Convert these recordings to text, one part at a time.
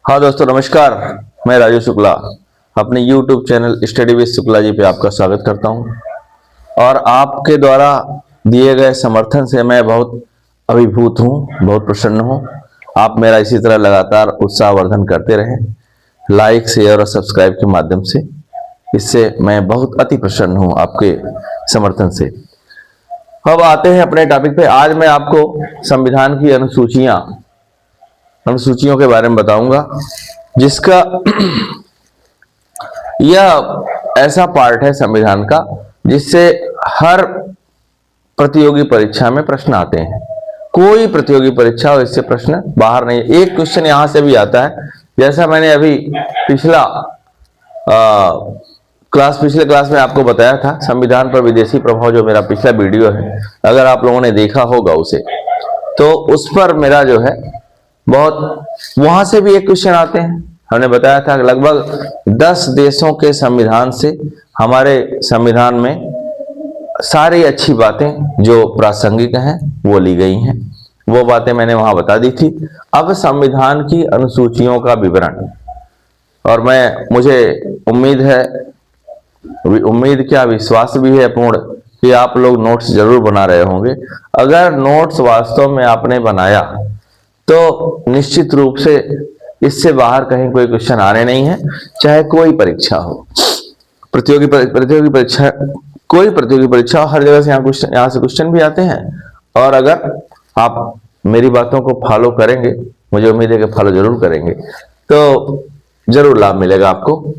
हाँ दोस्तों नमस्कार। मैं राजू शुक्ला अपने YouTube channel study with Shukla ji पे आपका स्वागत करता हूँ। और आपके द्वारा दिए गए समर्थन से मैं बहुत अभिभूत हूँ, बहुत प्रसन्न हूँ। आप मेरा इसी तरह लगातार उत्साहवर्धन करते रहें, लाइक शेयर और सब्सक्राइब के माध्यम से। इससे मैं बहुत अति प्रसन्न हूँ आपके समर्थन से। अब आते हैं अपने टॉपिक पे। आज मैं आपको संविधान की अनुसूचियों के बारे में बताऊंगा, जिसका यह ऐसा पार्ट है संविधान का जिससे हर प्रतियोगी परीक्षा में प्रश्न आते हैं। कोई प्रतियोगी परीक्षा हो इससे प्रश्न बाहर नहीं है। एक क्वेश्चन यहां से भी आता है, जैसा मैंने अभी पिछले क्लास में आपको बताया था, संविधान पर विदेशी प्रभाव, जो मेरा पिछला वीडियो है, अगर आप लोगों ने देखा होगा उसे, तो उस पर मेरा जो है बहुत, वहां से भी एक क्वेश्चन आते हैं। हमने बताया था कि लगभग 10 देशों के संविधान से हमारे संविधान में सारी अच्छी बातें जो प्रासंगिक हैं वो ली गई हैं। वो बातें मैंने वहां बता दी थी। अब संविधान की अनुसूचियों का विवरण, और मुझे उम्मीद क्या विश्वास भी है पूर्ण कि आप लोग नोट्स जरूर बना रहे होंगे। अगर नोट्स वास्तव में आपने बनाया तो निश्चित रूप से इससे बाहर कहीं कोई क्वेश्चन आने नहीं है, चाहे कोई परीक्षा हो, प्रतियोगी परीक्षा, कोई प्रतियोगी परीक्षा हो, हर जगह से यहाँ से क्वेश्चन भी आते हैं। और अगर आप मेरी बातों को फॉलो करेंगे, मुझे उम्मीद है कि फॉलो जरूर करेंगे, तो जरूर लाभ मिलेगा आपको।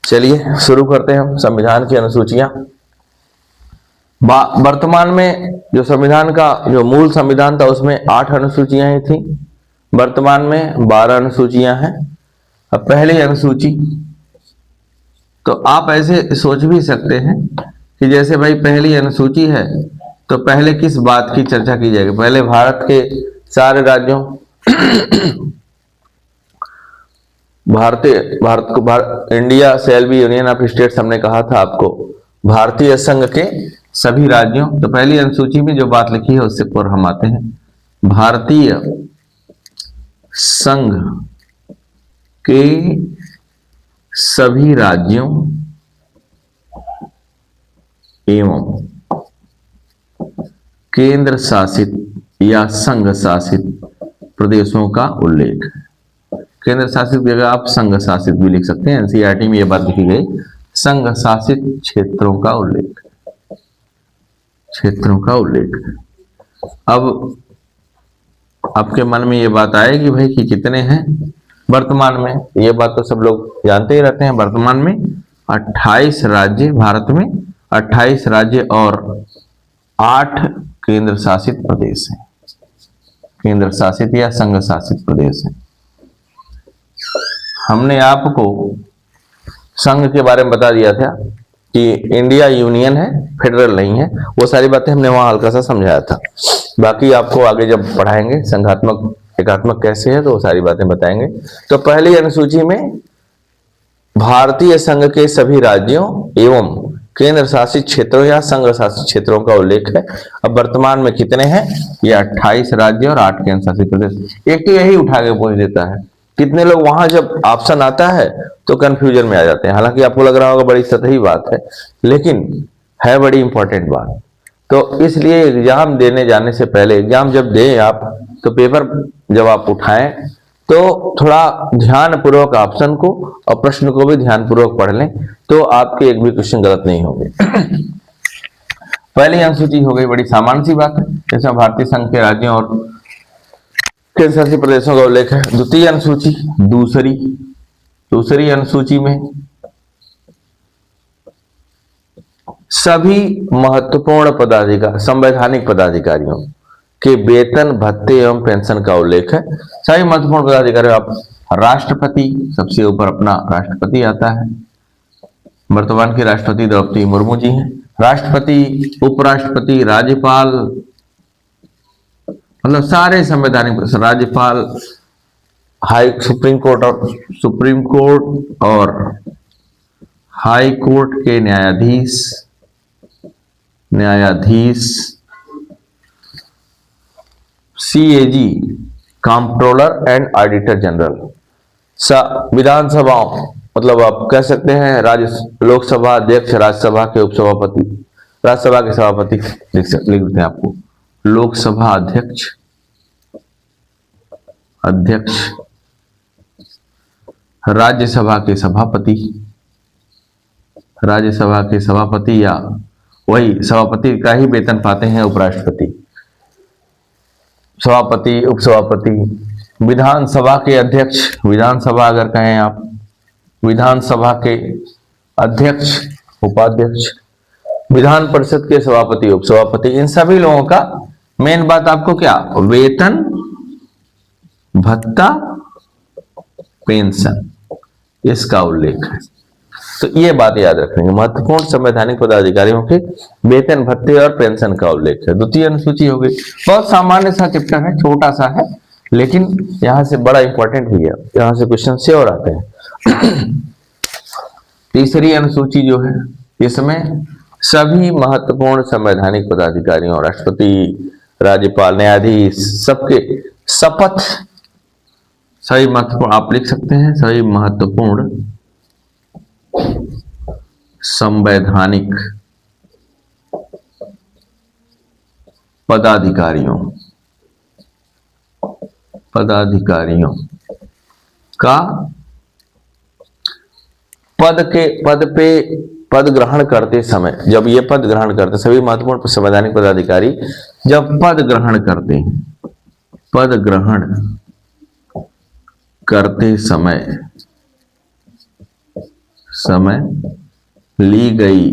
चलिए शुरू करते हैं हम संविधान की अनुसूचियां। वर्तमान में जो संविधान का जो मूल संविधान था उसमें 8 अनुसूचियां ही थी। वर्तमान में 12 अनुसूचियां हैं। अब पहली अनुसूची, तो आप ऐसे सोच भी सकते हैं कि जैसे भाई पहली अनुसूची है तो पहले किस बात की चर्चा की जाएगी। पहले भारत के सारे राज्यों India shall be union of states, हमने कहा था आपको, भारतीय संघ के सभी राज्यों। तो पहली अनुसूची में जो बात लिखी है उससे पर हम आते हैं। भारतीय संघ के सभी राज्यों एवं केंद्र शासित या संघ शासित प्रदेशों का उल्लेख है। केंद्र शासित की जगह आप संघ शासित भी लिख सकते हैं। एनसीईआरटी में यह बात लिखी गई, संघ शासित क्षेत्रों का उल्लेख है, क्षेत्रों का उल्लेख है। अब आपके मन में ये बात आएगी भाई कि कितने हैं वर्तमान में। ये बात तो सब लोग जानते ही रहते हैं। वर्तमान में 28 राज्य, भारत में 28 राज्य और 8 केंद्र शासित प्रदेश हैं। केंद्र शासित या संघ शासित प्रदेश हैं। हमने आपको संघ के बारे में बता दिया था कि इंडिया यूनियन है, फेडरल नहीं है। वो सारी बातें हमने वहां हल्का सा समझाया था। बाकी आपको आगे जब पढ़ाएंगे संघात्मक एकात्मक कैसे है तो वो सारी बातें बताएंगे। तो पहली अनुसूची में भारतीय संघ के सभी राज्यों एवं केंद्र शासित क्षेत्रों या संघ शासित क्षेत्रों का उल्लेख है। अब वर्तमान में कितने हैं? ये 28 राज्य और 8 केंद्र शासित प्रदेश। एक तो यही उठा के पूछ देता है। कितने लोग वहां जब ऑप्शन आता है तो कंफ्यूजन में आ जाते हैं। हालांकि आपको लग रहा होगा बड़ी सतही बात है, लेकिन है बड़ी इंपॉर्टेंट बात। तो इसलिए एग्जाम देने जाने से पहले, एग्जाम जब दें आप, तो पेपर जब आप उठाएं तो थोड़ा ध्यान पूर्वक ऑप्शन को और प्रश्न को भी ध्यान पूर्वक पढ़ लें, तो आपके एक भी क्वेश्चन गलत नहीं होंगे। पहली अनुसूची हो गई, बड़ी सामान्य सी बात है, जैसे भारतीय संघ के राज्यों और केंद्र शासित प्रदेशों का उल्लेख है। द्वितीय अनुसूची, दूसरी अनुसूची में सभी महत्वपूर्ण संवैधानिक पदाधिकारियों के वेतन, भत्ते एवं पेंशन का उल्लेख है। सभी महत्वपूर्ण पदाधिकारी, आप राष्ट्रपति, सबसे ऊपर अपना राष्ट्रपति आता है। वर्तमान के राष्ट्रपति द्रौपदी मुर्मू जी हैं। राष्ट्रपति, उपराष्ट्रपति, राज्यपाल, मतलब सारे संवैधानिक, राज्यपाल, सुप्रीम कोर्ट और हाई कोर्ट के न्यायाधीश, CAG controller and auditor general. विधानसभाओं मतलब आप कह सकते हैं राज्य लोकसभा अध्यक्ष, राज्यसभा के उपसभापति, राज्यसभा के सभापति लिख देते हैं आपको, लोकसभा अध्यक्ष, राज्यसभा के सभापति, राज्यसभा के सभापति या वही सभापति का ही वेतन पाते हैं उपराष्ट्रपति, सभापति, उपसभापति, विधानसभा के अध्यक्ष, विधानसभा अगर कहें आप, विधानसभा के अध्यक्ष, उपाध्यक्ष, विधान परिषद के सभापति, उपसभापति, इन सभी लोगों का मेन बात आपको क्या, वेतन, भत्ता, पेंशन, इसका उल्लेख है। तो ये बात याद रखेंगे, महत्वपूर्ण संवैधानिक पदाधिकारियों के वेतन, भत्ते और पेंशन का उल्लेख है। द्वितीय अनुसूची हो गई, बहुत सामान्य सा चैप्टर है, छोटा सा है, लेकिन यहां से बड़ा इंपॉर्टेंट भी है, यहां से क्वेश्चन से और आते हैं। तीसरी अनुसूची जो है, इसमें सभी महत्वपूर्ण संवैधानिक पदाधिकारियों, राष्ट्रपति, राज्यपाल, न्यायाधीश, सबके शपथ, सभी महत्वपूर्ण, आप लिख सकते हैं, सभी महत्वपूर्ण संवैधानिक पदाधिकारियों का पद ग्रहण करते समय, जब ये पद ग्रहण करते, सभी महत्वपूर्ण संवैधानिक पदाधिकारी जब पद ग्रहण करते हैं, पद ग्रहण करते समय ली गई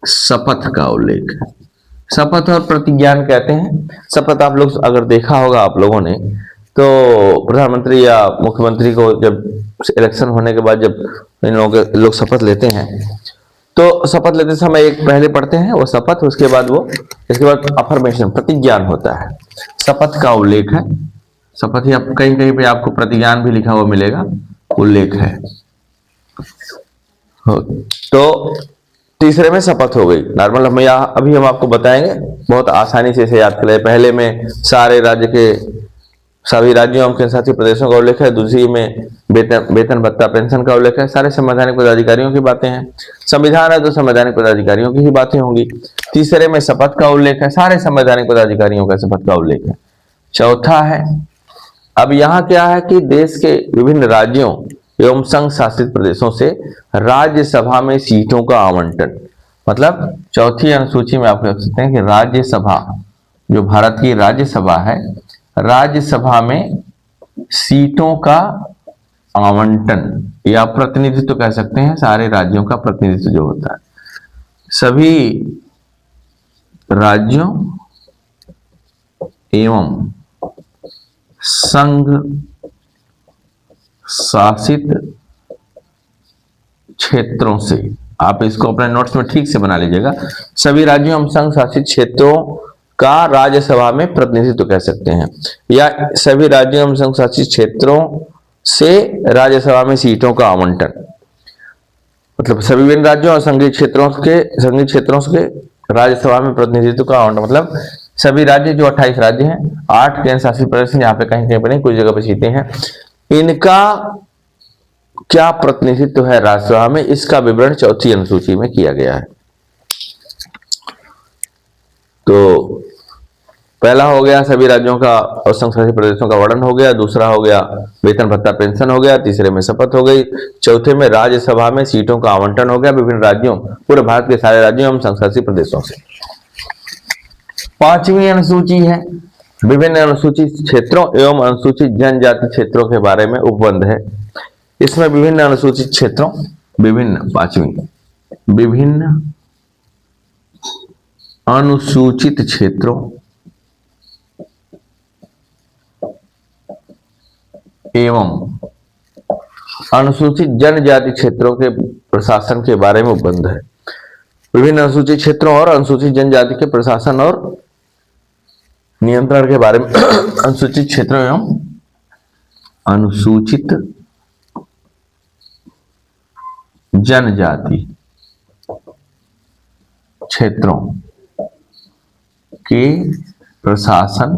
शपथ का उल्लेख है। शपथ और प्रतिज्ञान कहते हैं। शपथ आप लोग अगर देखा होगा आप लोगों ने, तो प्रधानमंत्री या मुख्यमंत्री को जब इलेक्शन होने के बाद जब इन लोगों के लोग शपथ लेते हैं, तो शपथ लेते समय एक पहले पढ़ते हैं वो शपथ, उसके बाद इसके बाद अफर्मेशन, प्रतिज्ञान होता है। शपथ का उल्लेख है, शपथ ही आप कहीं कहीं पे आपको प्रतिज्ञान भी लिखा हुआ मिलेगा, उल्लेख है। तो तीसरे में शपथ हो गई, नॉर्मल हम अभी हम आपको बताएंगे, बहुत आसानी से इसे याद कर ले। पहले में सारे राज्य के सभी राज्यों एवं केंद्रशासित प्रदेशों का उल्लेख है, दूसरी में वेतन भत्ता पेंशन का उल्लेख है, सारे संवैधानिक पदाधिकारियों की बातें हैं। संविधान है तो संवैधानिक पदाधिकारियों की ही बातें होंगी। तीसरे में शपथ का उल्लेख है, सारे संवैधानिक पदाधिकारियों का शपथ का उल्लेख है। चौथा है, अब यहाँ क्या है कि देश के विभिन्न राज्यों एवं संघ शासित प्रदेशों से राज्यसभा में सीटों का आवंटन, मतलब चौथी अनुसूची में आप कह सकते हैं कि राज्यसभा, जो भारत की राज्यसभा है, राज्यसभा में सीटों का आवंटन या प्रतिनिधित्व कह सकते हैं, सारे राज्यों का प्रतिनिधित्व जो होता है, सभी राज्यों एवं संघ शासित क्षेत्रों से, आप इसको अपने नोट्स में ठीक से बना लीजिएगा, सभी राज्यों एवं संघ शासित क्षेत्रों का राज्यसभा में प्रतिनिधित्व कह सकते हैं, या सभी राज्यों एवं संघ शासित क्षेत्रों से राज्यसभा में सीटों का आवंटन, मतलब सभी विभिन्न राज्यों और संघीय क्षेत्रों के राज्यसभा में प्रतिनिधित्व का आवंटन, मतलब सभी राज्य जो 28 राज्य हैं, 8 केंद्र शासित प्रदेश हैं, यहाँ पे कहीं कहीं पर नहीं, कुछ जगह पे सीटें हैं, इनका क्या प्रतिनिधित्व है राज्यसभा में, इसका विवरण चौथी अनुसूची में किया गया है। तो पहला हो गया सभी राज्यों का और संघ शासित प्रदेशों का वर्णन हो गया, दूसरा हो गया वेतन भत्ता पेंशन हो गया, तीसरे में शपथ हो गई, चौथे में राज्यसभा में सीटों का आवंटन हो गया विभिन्न राज्यों, पूरे भारत के सारे राज्यों एवं संघ शासित प्रदेशों से। पांचवी अनुसूची है विभिन्न अनुसूचित क्षेत्रों एवं अनुसूचित जनजाति क्षेत्रों के बारे में उपबंध है। इसमें विभिन्न अनुसूचित क्षेत्रों, विभिन्न अनुसूचित क्षेत्रों एवं अनुसूचित जनजाति क्षेत्रों के प्रशासन के बारे में उपबंध है। विभिन्न अनुसूचित क्षेत्रों और अनुसूचित जनजाति के प्रशासन और नियंत्रण के बारे में अनुसूचित क्षेत्रों एवं अनुसूचित जनजाति क्षेत्रों के प्रशासन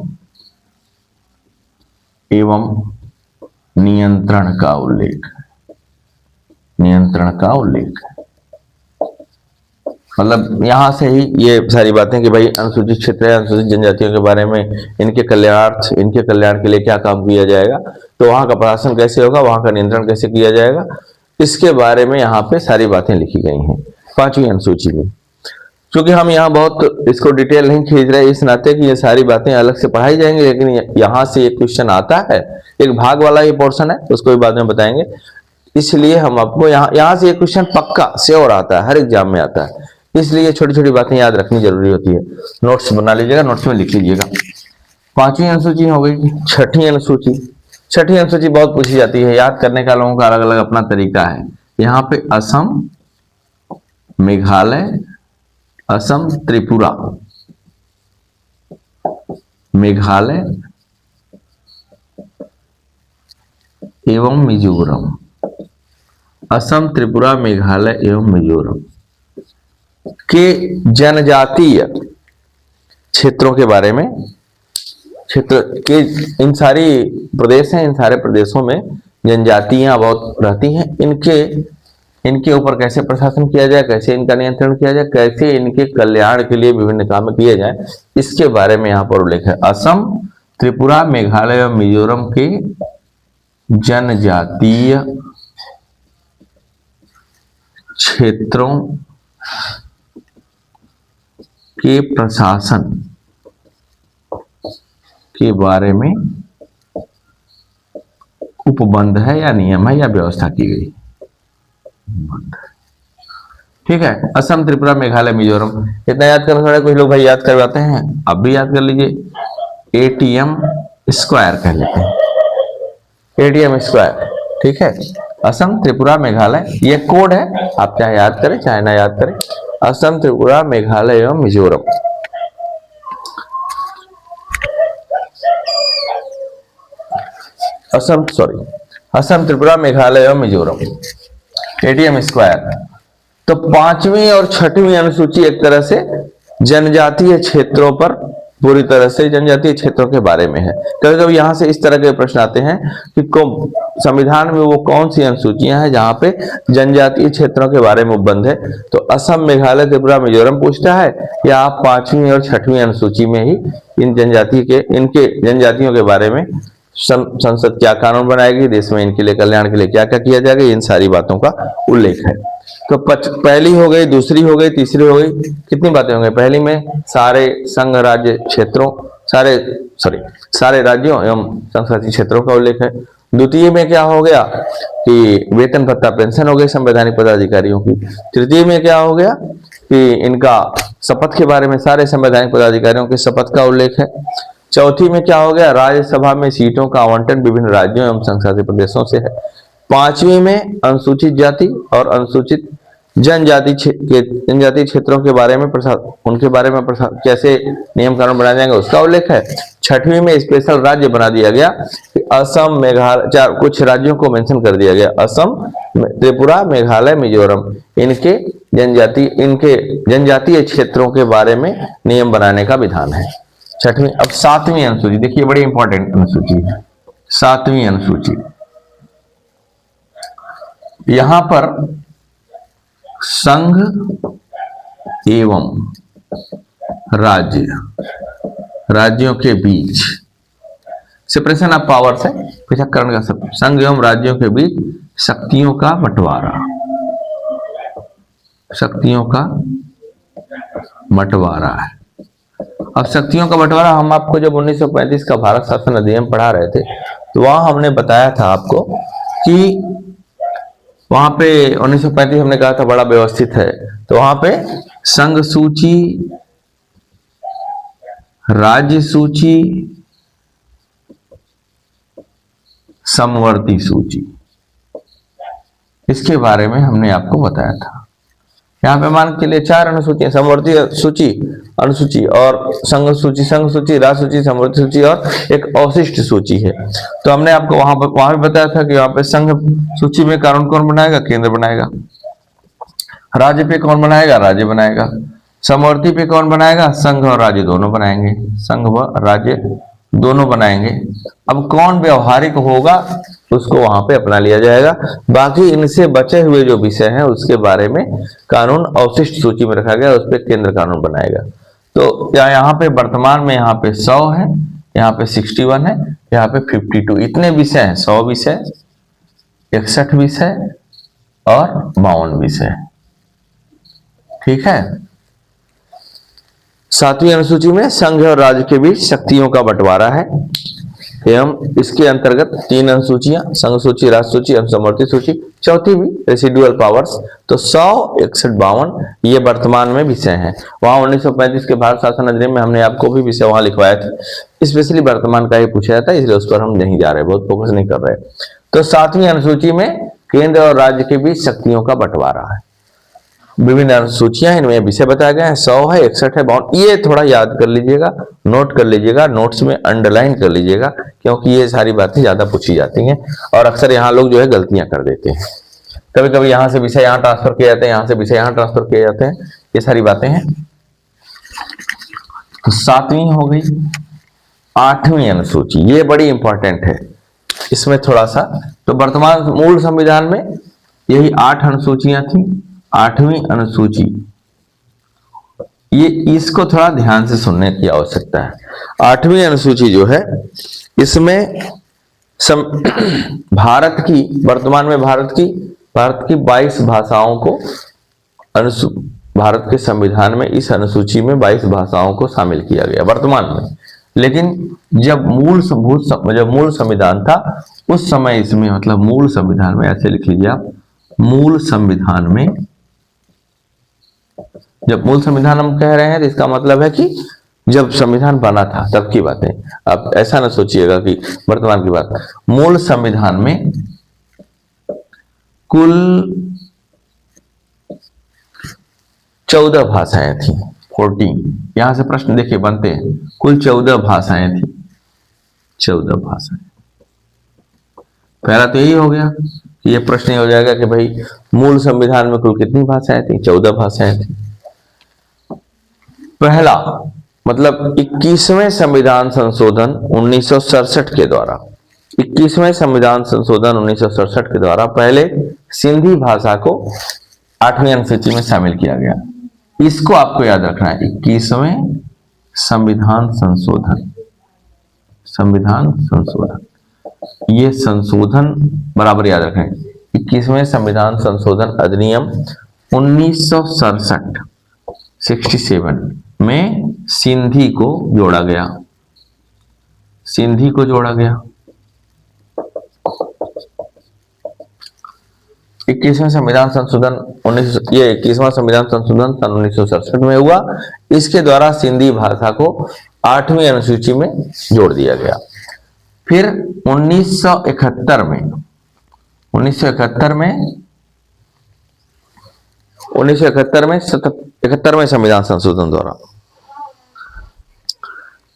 एवं नियंत्रण का उल्लेख है। नियंत्रण का उल्लेख है, मतलब यहां से ही ये सारी बातें कि भाई अनुसूचित क्षेत्र या अनुसूचित जनजातियों के बारे में, इनके कल्याण के लिए क्या काम किया जाएगा, तो वहां का प्रशासन कैसे होगा, वहां का नियंत्रण कैसे किया जाएगा, इसके बारे में यहाँ पे सारी बातें लिखी गई हैं 5वीं अनुसूची में। क्योंकि हम यहाँ बहुत इसको डिटेल नहीं खींच रहे इस नाते कि ये सारी बातें अलग से पढ़ाई जाएंगी, लेकिन यहाँ से एक क्वेश्चन आता है, एक भाग वाला ये पोर्शन है, उसको भी बाद में बताएंगे। इसलिए हम आपको यहाँ से एक क्वेश्चन पक्का श्योर आता है, हर एग्जाम में आता है, इसलिए छोटी छोटी बातें याद रखनी जरूरी होती है। नोट्स बना लीजिएगा, नोट्स में लिख लीजिएगा। 5वीं अनुसूची हो गई। 6ठी अनुसूची, 6ठी अनुसूची बहुत पूछी जाती है, याद करने का लोगों का अलग अलग अपना तरीका है। यहाँ पे असम, मेघालय, असम, त्रिपुरा, मेघालय एवं मिजोरम, असम, त्रिपुरा, मेघालय एवं मिजोरम के जनजातीय क्षेत्रों के बारे में, क्षेत्र के इन सारी प्रदेश हैं, इन सारे प्रदेशों में जनजातियां बहुत रहती हैं, इनके ऊपर कैसे प्रशासन किया जाए, कैसे इनका नियंत्रण किया जाए, कैसे इनके कल्याण के लिए विभिन्न काम किए जाए, इसके बारे में यहाँ पर उल्लेख है। असम, त्रिपुरा, मेघालय और मिजोरम के जनजातीय क्षेत्रों के प्रशासन के बारे में उपबंध है या नियम है या व्यवस्था की गई। ठीक है, असम, त्रिपुरा, मेघालय, मिजोरम, इतना याद करना थोड़ा, कुछ लोग भाई याद करवाते हैं, आप भी याद कर लीजिए। एटीएम स्क्वायर कह लेते हैं, एटीएम स्क्वायर। ठीक है, असम, त्रिपुरा, मेघालय, ये कोड है, आप चाहे याद करें चाहे ना याद करें। असम, त्रिपुरा, मेघालय एवं मिजोरम। असम, त्रिपुरा, मेघालय एवं मिजोरम, एटीएम स्क्वायर। तो 5वीं और 6वीं अनुसूची एक तरह से जनजातीय क्षेत्रों पर, पूरी तरह से जनजातीय क्षेत्रों के बारे में है। कभी कभी यहां से इस तरह के प्रश्न आते हैं कि संविधान में वो कौन सी अनुसूचियां हैं जहां पे जनजातीय क्षेत्रों के बारे में उपबंध है। तो असम, मेघालय, त्रिपुरा, मिजोरम पूछता है, या आप 5वीं और 6वीं अनुसूची में ही इनके जनजातियों के बारे में संसद क्या कानून बनाएगी, देश में इनके लिए कल्याण के लिए क्या क्या किया जाएगा, इन सारी बातों का उल्लेख है। तो पहली हो गई, दूसरी हो गई, तीसरी हो गई, कितनी बातें हो गई। पहली में सारे संघ राज्य क्षेत्रों, सारे राज्यों एवं संघ शासित क्षेत्रों का उल्लेख है। द्वितीय में क्या हो गया कि वेतन भत्ता पेंशन हो गई संवैधानिक पदाधिकारियों की। तृतीय में क्या हो गया कि इनका शपथ के बारे में, सारे संवैधानिक पदाधिकारियों के शपथ का उल्लेख है। चौथी में क्या हो गया, राज्यसभा में सीटों का आवंटन विभिन्न राज्यों एवं संघ शासित प्रदेशों से है। 5वीं में अनुसूचित जाति और अनुसूचित जनजाति क्षेत्रों के बारे में उनके बारे में कैसे नियम कानून बनाए जाएंगे उसका उल्लेख है। 6वीं में स्पेशल राज्य बना दिया गया कि असम, मेघालय, कुछ राज्यों को मेंशन कर दिया गया, असम, त्रिपुरा, मेघालय, मिजोरम, इनके जनजातीय क्षेत्रों के बारे में नियम बनाने का विधान है। 6वीं। अब 7वीं अनुसूची देखिए, बड़ी इंपॉर्टेंट अनुसूची है 7वीं अनुसूची। यहां पर संघ एवं राज्यों के बीच सेपरेशन ऑफ पावर्स है, पृथक्करण का सब। संघ एवं राज्यों के बीच शक्तियों का बंटवारा है। अब शक्तियों का बंटवारा हम आपको जब 1935 का भारत शासन अधिनियम पढ़ा रहे थे तो वहां हमने बताया था आपको कि वहां पे 1935 हमने कहा था बड़ा व्यवस्थित है। तो वहां पे संघ सूची, राज्य सूची, समवर्ती सूची, इसके बारे में हमने आपको बताया था। यहाँ पे मान के लिए 4 अनुसूचियां, समवर्ती सूची, अनुसूची और संघ सूची, राज्य सूची, समवर्ती सूची और एक अवशिष्ट सूची है। तो हमने आपको वहां भी बताया था कि वहां पे संघ सूची में कानून कौन बनाएगा, केंद्र बनाएगा। राज्य पे कौन बनाएगा, राज्य बनाएगा। समवर्ती पे कौन बनाएगा, संघ और राज्य दोनों बनाएंगे, संघ व राज्य दोनों बनाएंगे। अब कौन व्यवहारिक होगा उसको वहां पे अपना लिया जाएगा। बाकी इनसे बचे हुए जो विषय हैं उसके बारे में कानून अवशिष्ट सूची में रखा गया, उस पर केंद्र कानून बनाएगा। तो यहाँ पे वर्तमान में यहाँ पे 100 है, यहाँ पे 61 है, यहाँ पे 52, इतने विषय हैं। 100 विषय, 61 विषय और 52 विषय। ठीक है। 7वीं अनुसूची में संघ और राज्य के बीच शक्तियों का बंटवारा है एवं इसके अंतर्गत 3 अनुसूचियां, संघ सूची, राष्ट्र सूची एवं समवर्ती सूची, चौथी भी रेसिडुअल पावर्स। तो 100, 61, 52 ये वर्तमान में विषय हैं। वहां 1935 के भारत शासन अधिनियम में हमने आपको भी विषय वहां लिखवाया था, स्पेशली वर्तमान का ही पूछा जाता है, इसलिए उस पर हम नहीं जा रहे, बहुत फोकस नहीं कर रहे। तो 7वीं अनुसूची में केंद्र और राज्य के बीच शक्तियों का बंटवारा है। विभिन्न अनुसूचियां, इनमें विषय बताया गया है। 100 है, 61 है, 52। ये थोड़ा याद कर लीजिएगा, नोट कर लीजिएगा, नोट्स में अंडरलाइन कर लीजिएगा, क्योंकि ये सारी बातें ज्यादा पूछी जाती हैं और अक्सर यहाँ लोग जो है गलतियां कर देते हैं। कभी कभी यहाँ से विषय यहाँ ट्रांसफर किए जाते हैं, यहाँ से विषय यहाँ ट्रांसफर किए जाते हैं, ये सारी बातें हैं। तो 7वीं हो गई। 8वीं अनुसूची, ये बड़ी इंपॉर्टेंट है, इसमें थोड़ा सा, तो वर्तमान मूल संविधान में यही 8 अनुसूचियां थी। 8वीं अनुसूची, ये इसको थोड़ा ध्यान से सुनने की आवश्यकता है। 8वीं अनुसूची जो है इसमें भारत की, वर्तमान में भारत की 22 भाषाओं को भारत के संविधान में इस अनुसूची में 22 भाषाओं को शामिल किया गया वर्तमान में। लेकिन जब मूल संविधान था उस समय इसमें, मतलब मूल संविधान में, ऐसे लिख लीजिए आप, मूल संविधान में, जब मूल संविधान हम कह रहे हैं तो इसका मतलब है कि जब संविधान बना था तब की बातें। आप ऐसा ना सोचिएगा कि वर्तमान की बात। मूल संविधान में कुल 14 भाषाएं थी, 14। यहां से प्रश्न देखिए बनते हैं, कुल 14 भाषाएं थी, 14 भाषाएं। पहला तो यही हो गया कि ये प्रश्न ही हो जाएगा कि भाई मूल संविधान में कुल कितनी भाषाएं थी? 14 भाषाएं थी। पहला मतलब 21वें संविधान संशोधन 1967 के द्वारा, 21वें संविधान संशोधन 1967 के द्वारा पहले सिंधी भाषा को 8वीं अनुसूची में शामिल किया गया। इसको आपको याद रखना है, 21वें संविधान संशोधन, ये संशोधन बराबर याद रखें। 21वें संविधान संशोधन अधिनियम 1967 67 में सिंधी को जोड़ा गया, सिंधी को जोड़ा गया। 21वें संविधान संशोधन 21वां संविधान संशोधन सन 1967 में हुआ। इसके द्वारा सिंधी भाषा को 8वीं अनुसूची में जोड़ दिया गया। फिर 1971 में 71वें संविधान संशोधन द्वारा,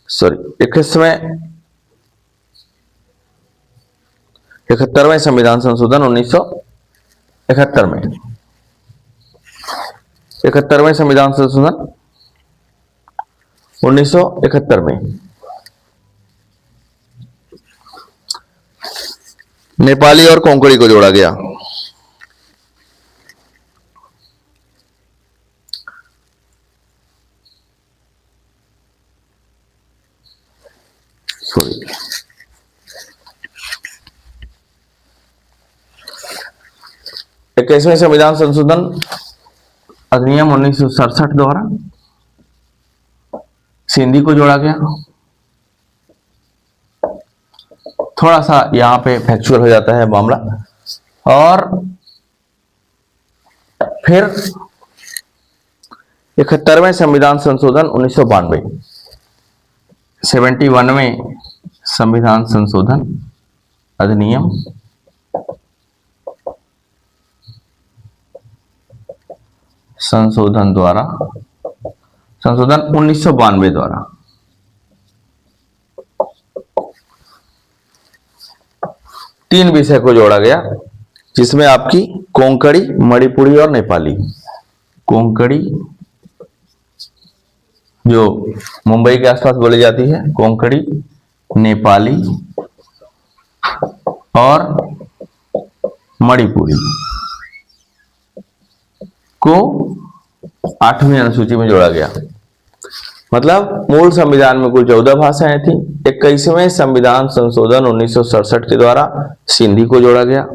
71वें संविधान संशोधन 1971 में, 71वें संविधान संशोधन 1971 में नेपाली और कोंकणी को जोड़ा गया। सॉरी, 21वें संविधान संशोधन अधिनियम 1967 द्वारा सिंधी को जोड़ा गया। थोड़ा सा यहां पे फैक्चुअल हो जाता है मामला। और फिर 71वें संविधान संशोधन 1992, 71वें संविधान संशोधन अधिनियम संशोधन 1992 द्वारा तीन विषय को जोड़ा गया, जिसमें आपकी कोंकणी, मणिपुरी और नेपाली। कोंकणी जो मुंबई के आसपास बोली जाती है, कोंकणी नेपाली और मणिपुरी को 8वीं अनुसूची में जोड़ा गया। मतलब मूल संविधान में कुल 14 भाषाएं थी। 21वें संविधान संशोधन 1967 के द्वारा सिंधी को जोड़ा गया।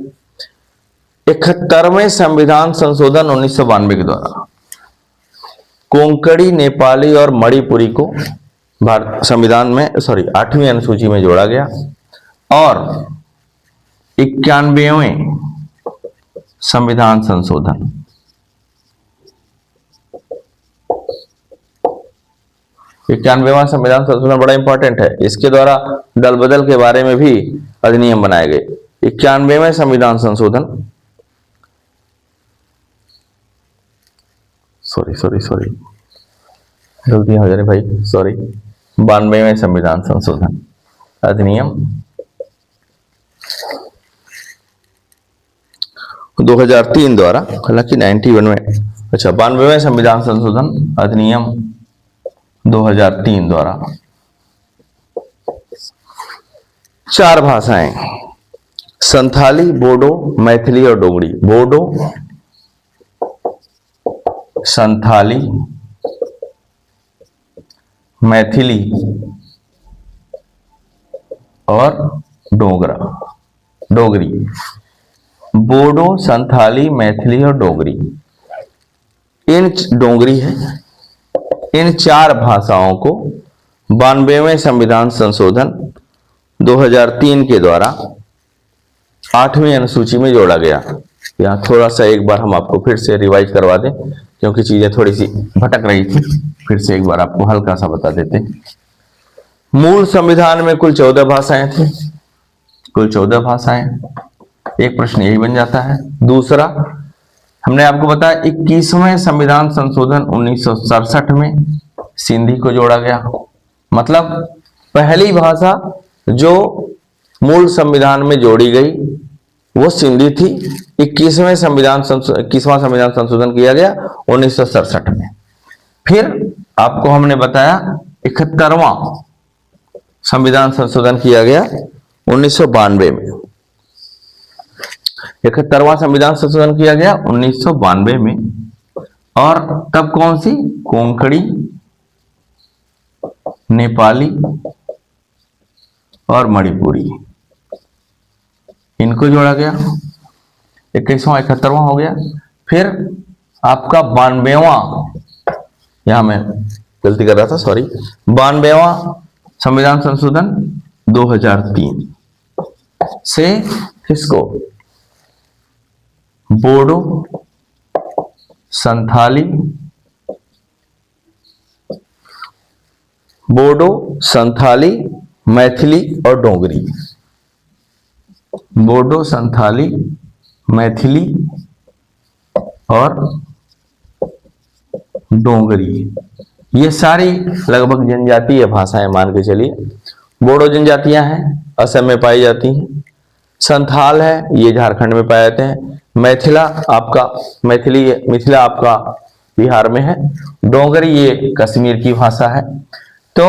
71वें संविधान संशोधन 1992 के द्वारा कोंकणी, नेपाली और मणिपुरी को भारत संविधान में 8वीं अनुसूची में जोड़ा गया। और 91वें संविधान संशोधन 91वां संविधान संशोधन बड़ा इंपॉर्टेंट है। इसके द्वारा दल बदल के बारे में भी अधिनियम बनाए गए। 91वें संविधान संशोधन सॉरी गलती हो जा रही भाई, सॉरी 92वें संविधान संशोधन अधिनियम 2003 द्वारा, हालांकि 91 में 92वें संविधान संशोधन अधिनियम 2003 द्वारा 4 भाषाएं संथाली, बोडो, मैथिली और डोगरी। बोडो, संथाली, मैथिली और डोगरी। बोडो, संथाली, मैथिली और डोगरी, डोगरी है। इन 4 भाषाओं को 92वें संविधान संशोधन 2003 के द्वारा 8वीं अनुसूची में जोड़ा गया। यहाँ थोड़ा सा एक बार हम आपको फिर से रिवाइज करवा दें, क्योंकि चीजें थोड़ी सी भटक रही थी। फिर से एक बार आपको हल्का सा बता देते हैं। मूल संविधान में कुल 14 भाषाएं थी, कुल 14 भाषाएं। एक प्रश्न यही बन जाता है। दूसरा, हमने आपको बताया 21वें संविधान संशोधन 1967 में सिंधी को जोड़ा गया। मतलब पहली भाषा जो मूल संविधान में जोड़ी गई वो सिंधी थी। 21वां संविधान संशोधन किया गया 1967 में। फिर आपको हमने बताया 71वां संविधान संशोधन किया गया 1992 में। 71वां संविधान संशोधन किया गया 1992 में। और तब कौन सी? कोंकणी, नेपाली और मणिपुरी, इनको जोड़ा गया। 21वां 71वां हो गया। फिर आपका 92वां, यहां मैं गलती कर रहा था, सॉरी, 92वां संविधान संशोधन 2003 से किसको? बोडो, संथाली, मैथिली और डोगरी। बोडो, संथाली, मैथिली और डोगरी, ये सारी लगभग जनजातीय भाषाएं मान के चलिए। बोडो जनजातियां हैं, असम में पाई जाती हैं। संथाल है, ये झारखंड में पाए जाते हैं। मिथिला आपका बिहार में है। डोगरी ये कश्मीर की भाषा है। तो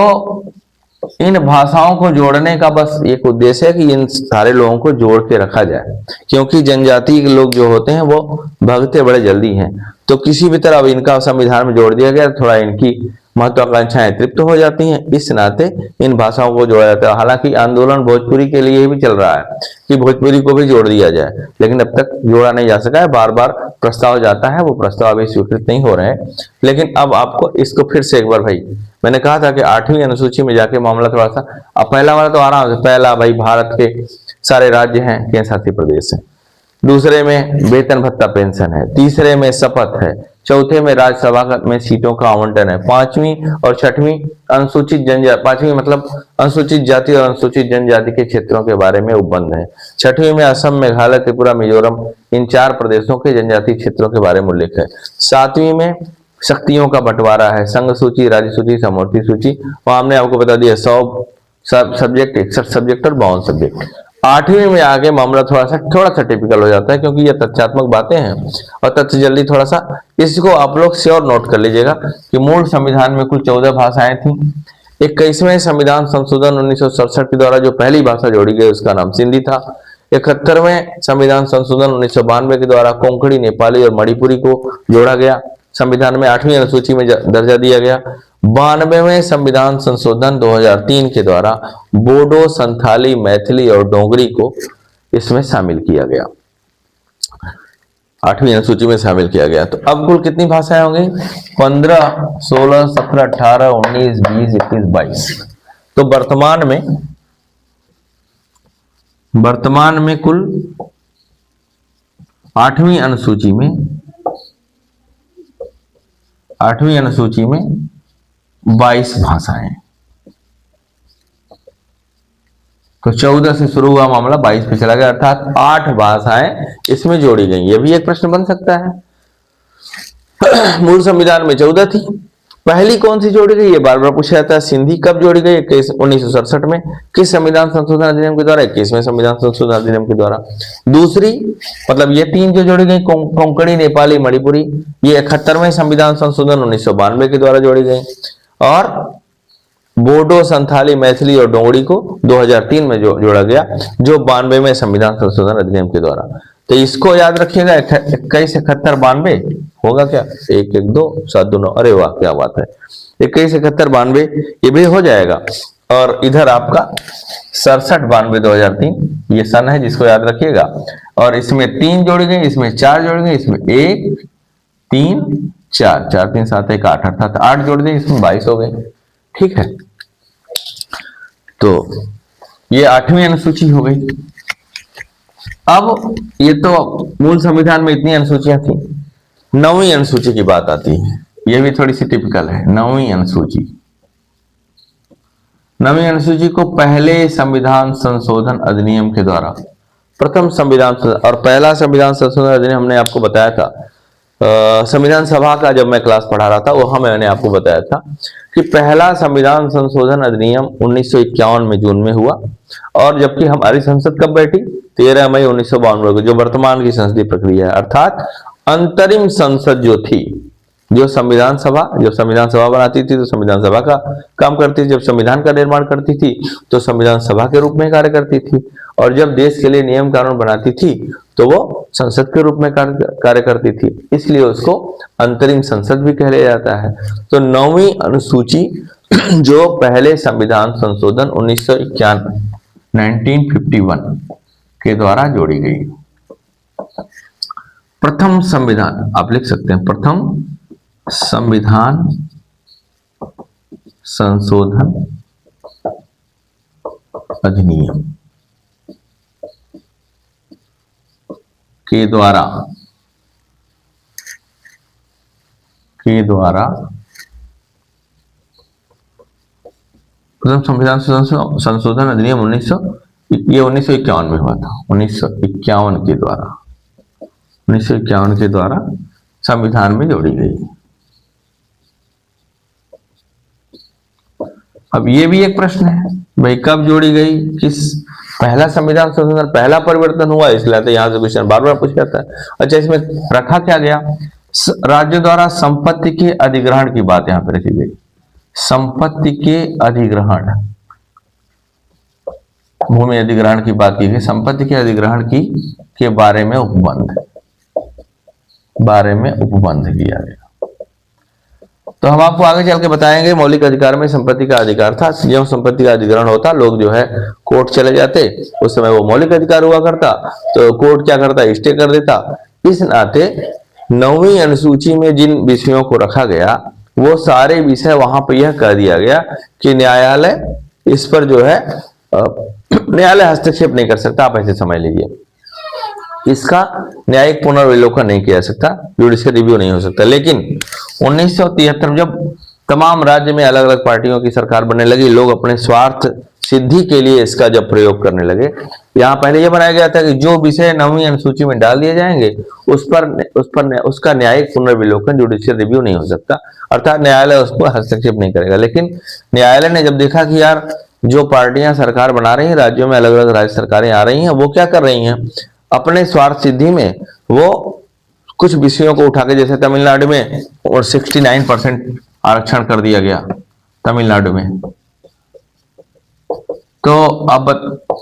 इन भाषाओं को जोड़ने का बस एक उद्देश्य है कि इन सारे लोगों को जोड़ के रखा जाए, क्योंकि जनजाति के लोग जो होते हैं वो भागते बड़े जल्दी हैं। तो किसी भी तरह इनका संविधान में जोड़ दिया गया, थोड़ा इनकी महत्वाकांक्षाएं तृप्त हो जाती हैं। इस नाते इन भाषाओं को जोड़ा जाता है। हालांकि आंदोलन भोजपुरी के लिए भी चल रहा है कि भोजपुरी को भी जोड़ दिया जाए, लेकिन अब तक जोड़ा नहीं जा सका है। बार बार प्रस्ताव जाता है, वो प्रस्ताव अभी स्वीकृत नहीं हो रहे हैं। लेकिन अब आपको इसको फिर से एक बार, भाई मैंने कहा था कि 8वीं अनुसूची में जाके मामला थोड़ा सा, अब पहला वाला तो आराम से, पहला भाई भारत के सारे राज्य हैं, केंद्र शासित प्रदेश है। दूसरे में वेतन भत्ता पेंशन है। तीसरे में शपथ है। चौथे में राज्यसभा में सीटों का आवंटन है। 5वीं और 6वीं अनुसूचित जनजाति, 5वीं मतलब अनुसूचित जाति और अनुसूचित जनजाति के क्षेत्रों के बारे में उपबंध है। 6वीं में असम, मेघालय, त्रिपुरा, मिजोरम, इन 4 प्रदेशों के जनजाति क्षेत्रों के बारे में उल्लेख है। 7वीं में शक्तियों का बंटवारा है। संघ सूची, राज्य सूची, समवर्ती सूची, वहां हमने आपको बता दिया 100 सब्जेक्ट, 61 सब्जेक्ट और 52 सब्जेक्ट। 8वीं में आगे मामला थोड़ा सा टिपिकल हो जाता है, क्योंकि ये तथ्यात्मक बातें हैं और तथ्य जल्दी थोड़ा सा, इसको आप लोग श्योर नोट कर लीजिएगा कि मूल संविधान में कुल 14 भाषाएं थी। 21वें संविधान संशोधन 1967 के द्वारा जो पहली भाषा जोड़ी गई उसका नाम सिंधी था। 71वें संविधान संशोधन 1992 के द्वारा कोंकणी, नेपाली और मणिपुरी को जोड़ा गया, संविधान में 8वीं अनुसूची में दर्जा दिया गया। 92वें संविधान संशोधन 2003 के द्वारा बोडो, संथाली, मैथिली और डोगरी को इसमें शामिल किया गया, 8वीं अनुसूची में शामिल किया गया। तो अब कुल कितनी भाषाएं होंगी? 15, 16, 17, 18, 19, 20, 21, 22। तो वर्तमान में कुल 8वीं अनुसूची में 22 भाषाएं। तो 14 से शुरू हुआ मामला 22 पे चला गया, अर्थात 8 भाषाएं इसमें जोड़ी गई। ये भी एक प्रश्न बन सकता है। मूल संविधान में 14 थी, पहली कौन सी जोड़ी गई? ये बार बार पूछा जाता है। सिंधी कब जोड़ी गई? 1967 में। किस संविधान संशोधन अधिनियम के द्वारा? 21वें संविधान संशोधन अधिनियम के द्वारा। दूसरी, मतलब ये 3 जो जोड़ी गई, कोंकणी, नेपाली, मणिपुरी, ये 71वें संविधान संशोधन 1992 के द्वारा जोड़ी गई। और बोडो, संथाली, मैथिली और डोगरी को 2003 में जोड़ा गया, जो 92वें संविधान संशोधन अधिनियम के द्वारा। तो इसको याद रखिएगा, 21, 71, 92 होगा क्या? 1, 1, 2, 7, 2, 9। अरे वाह, क्या बात है! 21, 71, 92 ये भी हो जाएगा। और इधर आपका 67, 92, 2003 ये सन है, जिसको याद रखिएगा। और इसमें 3 जोड़ी गई, इसमें 4 जोड़ी गई, इसमें 1, 3, 4, 4, 3, 7, 1, 8, अर्थात 8 जोड़ दी, इसमें 22 हो गई। ठीक है, तो ये 8वीं अनुसूची हो गई। अब ये तो मूल संविधान में इतनी अनुसूचियां थी। 9वीं अनुसूची की बात आती है, ये भी थोड़ी सी टिपिकल है। 9वीं अनुसूची को पहले संविधान संशोधन अधिनियम के द्वारा प्रथम संविधान, और पहला संविधान संशोधन अधिनियम हमने आपको बताया था संविधान सभा का, जब मैं क्लास पढ़ा रहा था वहां मैंने आपको बताया था कि पहला संविधान संशोधन अधिनियम 1951 में जून में हुआ। और जबकि हमारी संसद कब बैठी? 13 मई 1992 को, जो वर्तमान की संसदीय प्रक्रिया है। अर्थात अंतरिम संसद जो थी, जो संविधान सभा बनाती थी तो संविधान सभा का काम करती थी, जब संविधान का निर्माण करती थी तो संविधान सभा के रूप में कार्य करती थी, और जब देश के लिए नियम कानून बनाती थी तो वो संसद के रूप में कार्य करती थी, इसलिए उसको अंतरिम संसद भी कहा जाता है। तो 9वीं अनुसूची जो पहले संविधान संशोधन 1951 के द्वारा जोड़ी गई, प्रथम संविधान आप लिख सकते हैं, प्रथम संविधान संशोधन अधिनियम के द्वारा प्रथम संविधान संशोधन अधिनियम 1951 में हुआ था। 1951 के द्वारा संविधान में जोड़ी गई। अब ये भी एक प्रश्न है भाई, कब जोड़ी गई? किस पहला संविधान संशोधन, पहला परिवर्तन हुआ, इसलिए तो यहां से क्वेश्चन बार बार पूछा जाता है। अच्छा, इसमें रखा क्या गया? राज्य द्वारा संपत्ति के अधिग्रहण की बात यहां पर रखी गई। संपत्ति के अधिग्रहण, भूमि अधिग्रहण की बात की गई, संपत्ति के अधिग्रहण के बारे में उपबंध किया गया। तो हम आपको आगे चल के बताएंगे, मौलिक अधिकार में संपत्ति का अधिकार था। जब संपत्ति का अधिग्रहण होता, लोग जो है कोर्ट चले जाते, उस समय वो मौलिक अधिकार हुआ करता, तो कोर्ट क्या करता? स्टे कर देता। इस नाते 9वीं अनुसूची में जिन विषयों को रखा गया वो सारे विषय वहां पर यह कह दिया गया कि न्यायालय इस पर जो है न्यायालय हस्तक्षेप नहीं कर सकता। आप ऐसे समझ लीजिए, इसका न्यायिक पुनर्विलोकन नहीं किया जा सकता, जुडिशियल रिव्यू नहीं हो सकता। लेकिन 1973 में जब तमाम राज्य में अलग अलग पार्टियों की सरकार बनने लगी, लोग अपने स्वार्थ सिद्धि के लिए इसका जब प्रयोग करने लगे, यहाँ पहले यह बनाया गया था कि जो विषय 9वीं अनुसूची में डाल दिए जाएंगे उसका न्यायिक पुनर्विलोकन, जुडिशियल रिव्यू नहीं हो सकता, अर्थात न्यायालय उसको हस्तक्षेप नहीं करेगा। लेकिन न्यायालय ने जब देखा कि यार जो पार्टियां सरकार बना रही हैं, राज्यों में अलग अलग राज्य सरकारें आ रही हैं, वो क्या कर रही हैं, अपने स्वार्थ सिद्धि में वो कुछ विषयों को उठा के, जैसे तमिलनाडु में और 69% आरक्षण कर दिया गया तमिलनाडु में, तो अब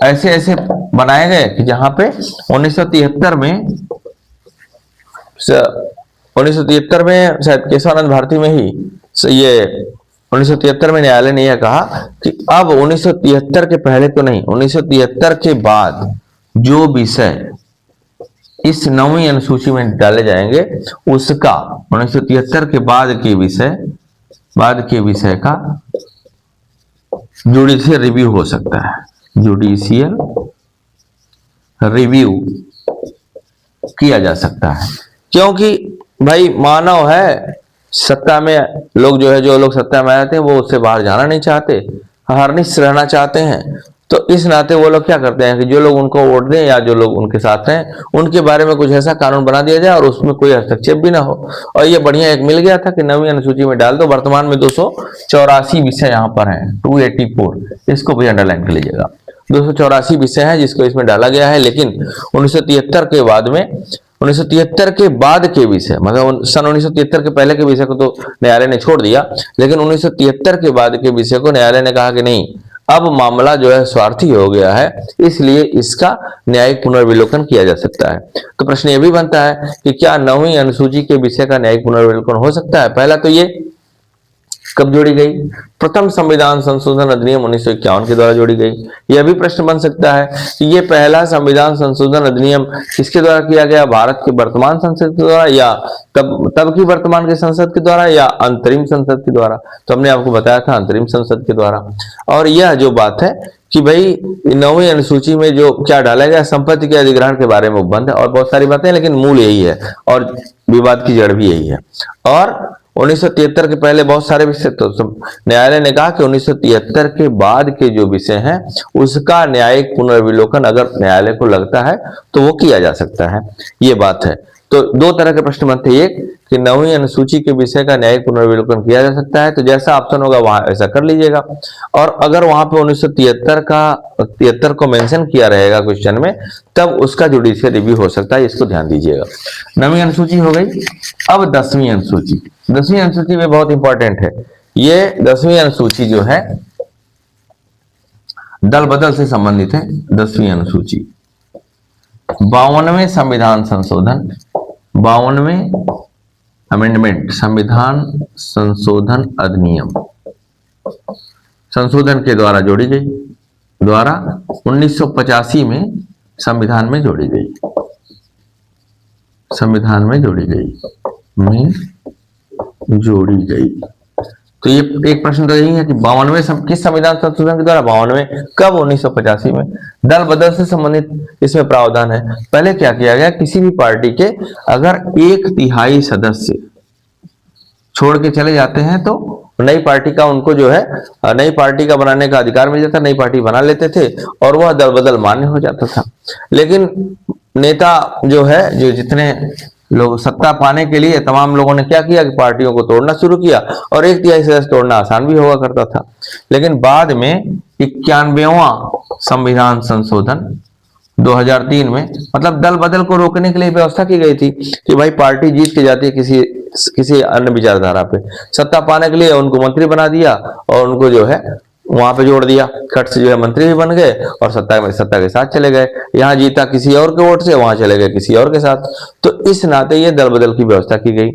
ऐसे ऐसे बनाए गए कि जहां पे 1973 में 1973 में शायद केशवानंद भारती में ही ये 1973 में न्यायालय ने यह कहा कि अब 1973 के पहले तो नहीं, 1973 के बाद जो विषय इस 9वीं अनुसूची में डाले जाएंगे उसका 1973 के बाद के विषय का जुडिशियल रिव्यू हो सकता है। जुडिशियल रिव्यू किया जा सकता है, क्योंकि भाई मानव है, सत्ता में लोग जो है, जो लोग सत्ता में आते हैं वो उससे बाहर जाना नहीं चाहते, हरनिश रहना चाहते हैं। तो इस नाते वो लोग क्या करते हैं कि जो लोग उनको वोट दें या जो लोग उनके साथ हैं उनके बारे में कुछ ऐसा कानून बना दिया जाए और उसमें कोई हस्तक्षेप भी ना हो। और ये बढ़िया एक मिल गया था कि 9वीं अनुसूची में डाल दो। वर्तमान में 284 विषय यहाँ पर हैं, 284, इसको भी अंडरलाइन कर लीजिएगा। 284 विषय हैं जिसको इसमें डाला गया है, लेकिन 1973 के बाद में 1973 के बाद के विषय, मतलब सन 1973 के पहले के विषय को तो न्यायालय ने छोड़ दिया, लेकिन 1973 के बाद के विषय को न्यायालय ने कहा कि नहीं, अब मामला जो है स्वार्थी हो गया है, इसलिए इसका न्यायिक पुनर्विलोकन किया जा सकता है। तो प्रश्न ये भी बनता है कि क्या 9वीं अनुसूची के विषय का न्यायिक पुनर्विलोकन हो सकता है? पहला तो ये कब जोड़ी गई? प्रथम संविधान संशोधन अधिनियम 1951 के द्वारा जोड़ी गई। यह भी प्रश्न बन सकता है कि ये पहला संविधान संशोधन अधिनियम किसके द्वारा किया गया? भारत की वर्तमान संसद के द्वारा या तब की वर्तमान के संसद के द्वारा या अंतरिम संसद के द्वारा? तो हमने आपको बताया था अंतरिम संसद के द्वारा। और यह जो बात है कि भाई 9वीं अनुसूची में जो क्या डाला गया, संपत्ति के अधिग्रहण के बारे में उपबंध है और बहुत सारी बातें, लेकिन मूल यही है और विवाद की जड़ भी यही है। और 1973 के पहले बहुत सारे विषय, तो न्यायालय ने कहा कि 1973 के बाद के जो विषय हैं उसका न्यायिक पुनर्विलोकन अगर न्यायालय को लगता है तो वो किया जा सकता है। ये बात है। तो दो तरह के प्रश्न बनते हैं, एक कि 9वीं अनुसूची के विषय का न्यायिक पुनर्विलोकन किया जा सकता है, तो जैसा ऑप्शन होगा वहां ऐसा कर लीजिएगा। और अगर वहां पे 1973 को मेंशन किया रहेगा क्वेश्चन में, तब उसका जुडिशियल रिव्यू हो सकता है, इसको ध्यान दीजिएगा। 9वीं अनुसूची हो गई। अब 10वीं अनुसूची, 10वीं अनुसूची में बहुत इंपॉर्टेंट है। ये 10वीं अनुसूची जो है दल बदल से संबंधित है। 10वीं अनुसूची 52वें संविधान संशोधन, 52वें अमेंडमेंट, संविधान संशोधन अधिनियम संशोधन के द्वारा जोड़ी गई, द्वारा 1985 में संविधान में जोड़ी गई, संविधान में जोड़ी गई, में जोड़ी गई। तो ये एक प्रश्न तो यही है कि 52वें किस संविधान संशोधन के द्वारा? 52वें कब? 1985 में। दल बदल से संबंधित इसमें प्रावधान है। पहले क्या किया गया, किसी भी पार्टी के अगर 1/3 सदस्य छोड़ के चले जाते हैं तो नई पार्टी का उनको जो है नई पार्टी का बनाने का अधिकार मिल जाता, नई पार्टी बना लेते थे और वह दल बदल मान्य हो जाता था। लेकिन नेता जो है, जो जितने लोग सत्ता पाने के लिए तमाम लोगों ने क्या किया कि पार्टियों को तोड़ना शुरू किया और 1/3 सदस्य तोड़ना आसान भी हुआ करता था। लेकिन बाद में 91वां संविधान संशोधन 2003 में, मतलब दल बदल को रोकने के लिए व्यवस्था की गई थी कि भाई पार्टी जीत के जाती है किसी अन्य विचारधारा पे, सत्ता पाने के लिए उनको मंत्री बना दिया और उनको जो है वहां पे जोड़ दिया, खट से जो है मंत्री भी बन गए और सत्ता के साथ चले गए। यहाँ जीता किसी और के वोट से, वहां चले गए किसी और के साथ। तो इस नाते ये दल बदल की व्यवस्था की गई,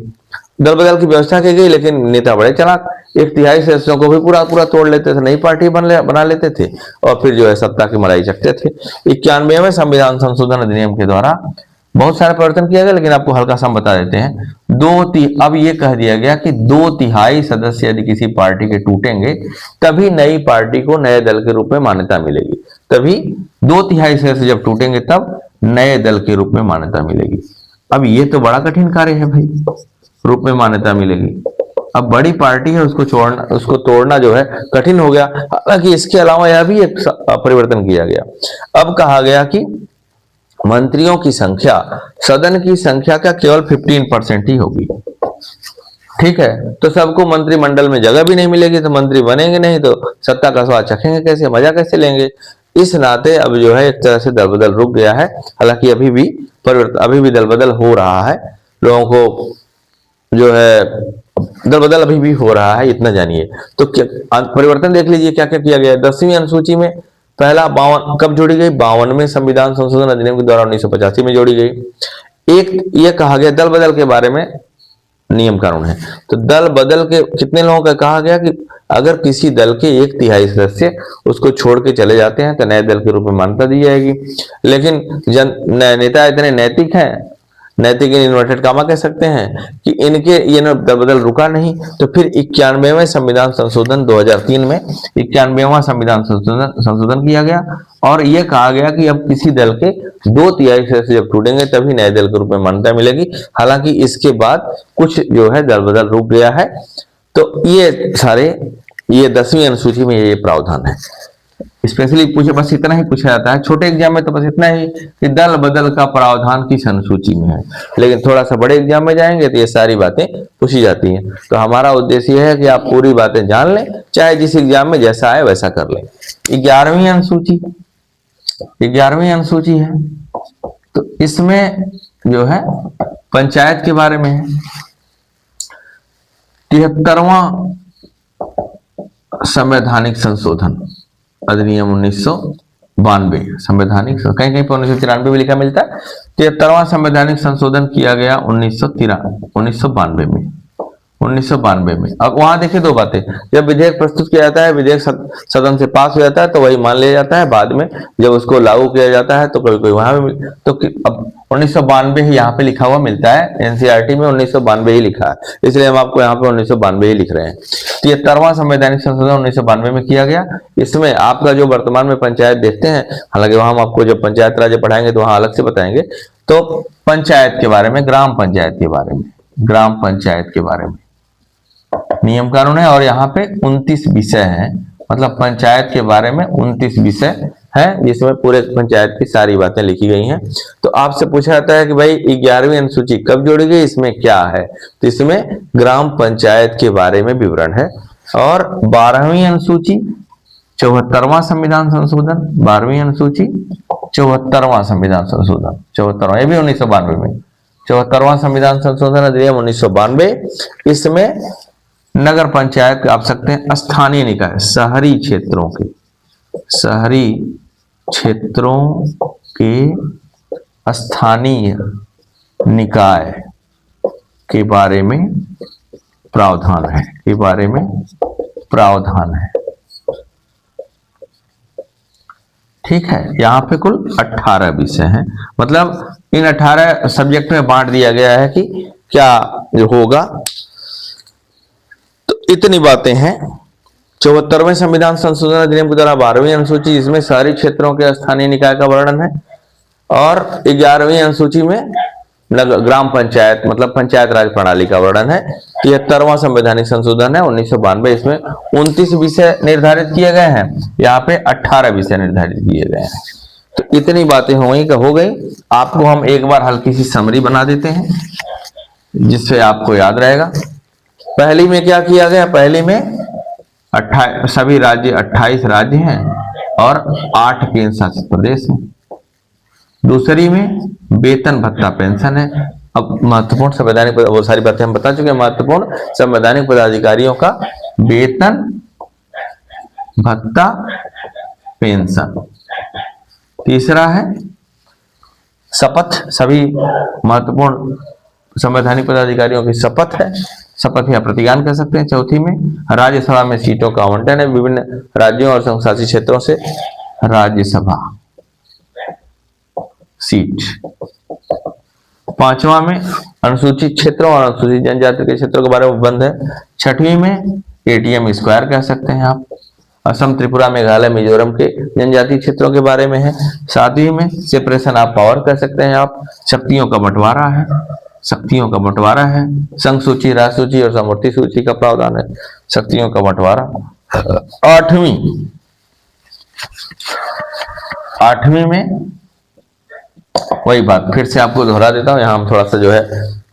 दल बदल की व्यवस्था की गई। लेकिन नेता बड़े चालाक, 1/3 सदस्यों को भी पूरा तोड़ लेते थे, नई पार्टी बना लेते थे और फिर जो है सत्ता की मलाई चखते थे। 91वें संविधान संशोधन अधिनियम के द्वारा बहुत सारे परिवर्तन किया गया, लेकिन आपको हल्का सा हम बता देते हैं। अब ये कह दिया गया कि 2/3 सदस्य यदि किसी पार्टी के टूटेंगे तभी नई पार्टी को नए दल के रूप में मान्यता मिलेगी। तभी 2/3 सदस्य जब टूटेंगे तब नए दल के रूप में मान्यता मिलेगी। अब ये तो बड़ा कठिन कार्य है भाई, रूप में मान्यता मिलेगी। अब बड़ी पार्टी है, उसको तोड़ना जो है कठिन हो गया। हालांकि इसके अलावा यह भी एक परिवर्तन किया गया। अब कहा गया कि मंत्रियों की संख्या सदन की संख्या का केवल 15% ही होगी। ठीक है, तो सबको मंत्रिमंडल में जगह भी नहीं मिलेगी तो मंत्री बनेंगे नहीं, तो सत्ता का स्वाद चखेंगे कैसे, मजा कैसे लेंगे। इस नाते अब जो है एक तरह से दल बदल रुक गया है। हालांकि अभी भी दल बदल हो रहा है, लोगों को जो है दल बदल अभी भी हो रहा है, इतना जानिए। तो परिवर्तन देख लीजिए क्या क्या किया गया। 10वीं अनुसूची में पहला 52 कब जोड़ी गई? 52वें संविधान संशोधन अधिनियम के द्वारा 1985 में जोड़ी गई। एक ये कहा गया दल बदल के बारे में नियम कानून है। तो दल बदल के कितने लोगों का कहा गया कि अगर किसी दल के 1/3 सदस्य उसको छोड़ के चले जाते हैं तो नए दल के रूप में मान्यता दी जाएगी। लेकिन नेता इतने नैतिक हैं, नैतिक इन्वर्टेड कामा कह सकते हैं कि इनके ये दल बदल रुका नहीं, तो फिर 91वें संविधान संशोधन 2003 में 91वां संविधान संशोधन किया गया और यह कहा गया कि अब किसी दल के 2/3 सदस्य जब टूटेंगे तभी नए दल के रूप में मान्यता मिलेगी। हालांकि इसके बाद कुछ जो है दल बदल रुक गया है। तो ये 10वीं अनुसूची में ये प्रावधान है। स्पेशली पूछे बस इतना ही पूछा जाता है, छोटे एग्जाम में तो बस इतना ही कि दल बदल का प्रावधान किस अनुसूची में है। लेकिन थोड़ा सा बड़े एग्जाम में जाएंगे तो ये सारी बातें पूछी जाती हैं। तो हमारा उद्देश्य यह है कि आप पूरी बातें जान लें, चाहे जिस एग्जाम में जैसा आए वैसा कर लें। 11वीं अनुसूची है, तो इसमें जो है पंचायत के बारे में है। 73वां संवैधानिक संशोधन अधिनियम 1992 संवैधानिक, कहीं कहीं पर 1993 भी लिखा मिलता है। 73वां संवैधानिक संशोधन किया गया 1992 में। अब वहां देखिए दो बातें, जब विधेयक प्रस्तुत किया जाता है, विधेयक सदन से पास हो जाता है तो वही मान लिया जाता है। बाद में जब उसको लागू किया जाता है तो कोई कोई वहां भी, तो अब 1992 ही यहाँ पे लिखा हुआ मिलता है। एनसीईआरटी में 1992 ही लिखा है, इसलिए हम आपको यहाँ पे 1992 ही लिख रहे हैं। 73वां संवैधानिक संशोधन 1992 में किया गया। इसमें आपका जो वर्तमान में पंचायत देखते हैं, हालांकि वहां हम आपको जब पंचायत राज्य पढ़ाएंगे तो वहां अलग से बताएंगे। तो पंचायत के बारे में, ग्राम पंचायत के बारे में नियम कानून है और यहाँ पे 29 विषय हैं। मतलब पंचायत के बारे में 29 विषय है जिसमें पूरे पंचायत की सारी बातें लिखी गई हैं। तो आपसे पूछा जाता है कि भाई 11वीं अनुसूची कब जोड़ी गई, इसमें क्या है? तो इसमें ग्राम पंचायत के बारे में विवरण है। और 12वीं अनुसूची 74वां संविधान संशोधन, 12वीं अनुसूची 74वां संविधान संशोधन, 74वां, ये भी 1992 में। 74वां संविधान संशोधन अधिनियम 1992। इसमें नगर पंचायत आप सकते हैं स्थानीय निकाय, शहरी क्षेत्रों के स्थानीय निकाय के बारे में प्रावधान है, ठीक है। यहाँ पे कुल 18 विषय हैं। मतलब इन 18 सब्जेक्ट में बांट दिया गया है कि क्या जो होगा। तो इतनी बातें हैं। 74वें संविधान संशोधन अधिनियम के द्वारा 12वीं अनुसूची, इसमें शहरी क्षेत्रों के स्थानीय निकाय का वर्णन है। और 11वीं अनुसूची में ग्राम पंचायत मतलब पंचायत राज प्रणाली का वर्णन है। 73वां संवैधानिक संशोधन है 1992। इसमें 29 विषय निर्धारित किए गए हैं, यहाँ पे 18 विषय निर्धारित किए गए हैं। तो इतनी बातें हो गई। आपको हम एक बार हल्की सी समरी बना देते हैं जिससे आपको याद रहेगा। पहली में क्या किया गया? पहली में सभी राज्य 28 राज्य हैं और 8 केंद्र शासित प्रदेश हैं। दूसरी में वेतन भत्ता पेंशन है। अब महत्वपूर्ण संवैधानिक, वो सारी बातें हम बता चुके हैं। महत्वपूर्ण संवैधानिक पदाधिकारियों का वेतन भत्ता पेंशन। तीसरा है शपथ, सभी महत्वपूर्ण संवैधानिक पदाधिकारियों की शपथ है, शपथ या प्रतिज्ञान कर सकते हैं। चौथी में राज्यसभा में सीटों का आवंटन है, विभिन्न राज्यों और संघशासित क्षेत्रों से राज्यसभा सीट। 5वां में अनुसूचित क्षेत्रों और अनुसूचित जनजाति के क्षेत्रों के बारे में बंद है। 6वीं में एटीएम स्क्वायर कह सकते हैं आप, असम, त्रिपुरा, मेघालय, मिजोरम के जनजातीय क्षेत्रों के बारे में है। 7वीं में सेपरेशन ऑफ पावर कह सकते हैं आप, शक्तियों का बंटवारा है। संघ सूची, राज सूची और समवर्ती सूची का प्रावधान है, शक्तियों का बंटवारा। 8वीं में वही बात फिर से आपको दोहरा देता हूं, यहां हम थोड़ा सा जो है